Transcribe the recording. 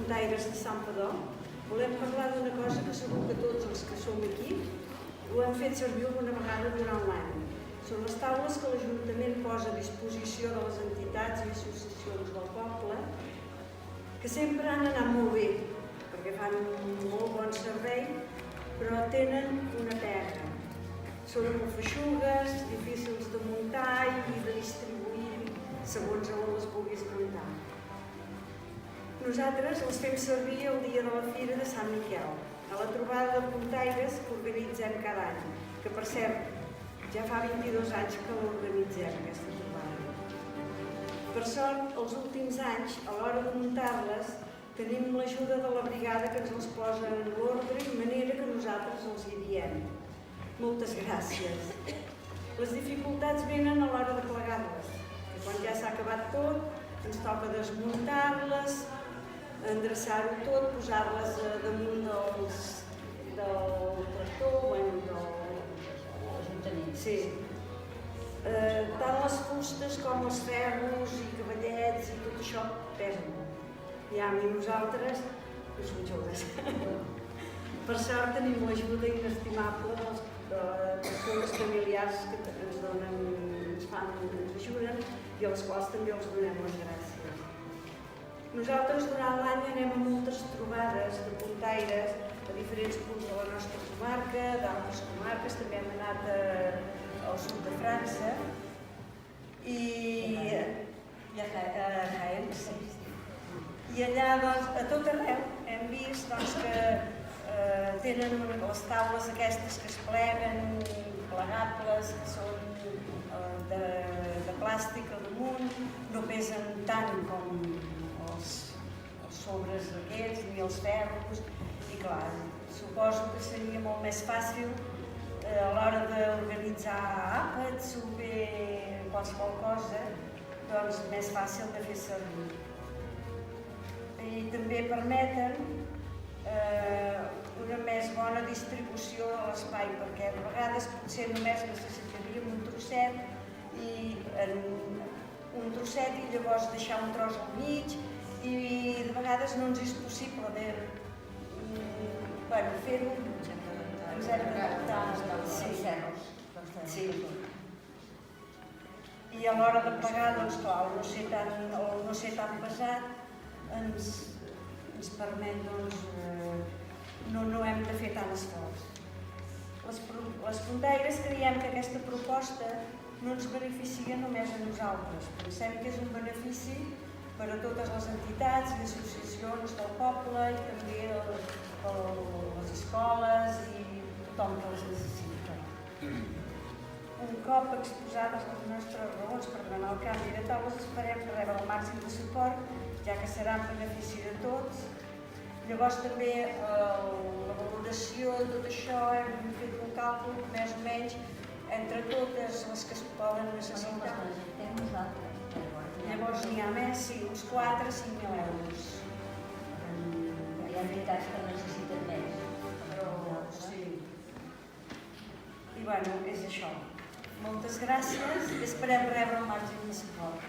puntaires de Santpedor, volem parlar d'una cosa que segur que tots els que som aquí ho hem fet servir alguna vegada durant l'any. Són les taules que l'Ajuntament posa a disposició de les entitats i associacions del poble, que sempre han anat molt bé, perquè fan un molt bon servei, però tenen una pega. Són molt feixugues, difícils de muntar i de distribuir segons on les vulguis muntar. Nosaltres les fem servir el dia de la Fira de Sant Miquel, a la trobada de puntaires que organitzem cada any, que per cert, ja fa 22 anys que l'organitzem, aquesta trobada. Per sort, els últims anys, a l'hora de muntar-les, tenim l'ajuda de la brigada que ens les posa en l'ordre i manera que nosaltres els hi diem. Moltes gràcies. Les dificultats venen a l'hora de plegar-les, que quan ja s'ha acabat tot, ens toca desmuntar-les, endreçar-ho tot, posar-les damunt del tractor, de l'Ajuntament. Sí. Tant les fustes com els ferros i cavallets i tot això pesen. I a mi nosaltres, us ho joves. Per sort tenim l'ajuda inestimable de les persones familiars que ens donen, ens ajuden i a les quals també els donem les gràcies. Nosaltres durant l'any anem a moltes trobades de puntaires a diferents punts de la nostra comarca, d'altres comarques, també hem anat al sud de França i a Jaén. I allà, a tot arreu, hem vist que tenen les taules aquestes que es pleguen, plegables, que són de plàstic al damunt, no pesen tant com els sobres aquests, ni els ferros, i clar, suposo que seria molt més fàcil a l'hora d'organitzar àpats o bé qualsevol cosa, doncs més fàcil de fer servir. I també permeten una més bona distribució de l'espai, perquè a vegades potser només necessitaríem un trosset i llavors deixar un tros al mig, i de vegades no ens és possible fer-ho. Ens hem d'adaptar als ferros. Sí. I a l'hora de plegar, doncs clar, el no ser tan pesat ens permet, doncs, no hem de fer tant esforç. Les puntaires creiem que aquesta proposta no ens beneficia només a nosaltres. Pensem que és un benefici per a totes les entitats i associacions del poble i també les escoles i tothom que les necessita. Un cop exposades les nostres raons per demanar el canvi de taules, esperem que rebre el màxim de suport, ja que serà en benefici de tots. Llavors també la valoració de tot això hem fet un càlcul més o menys entre totes les que es poden necessitar. Llavors n'hi ha més, sí, uns 4 o 5.000 euros. Hi ha entitats que necessiten més. Però sí. I bueno, és això. Moltes gràcies i esperem rebre el màxim de suport.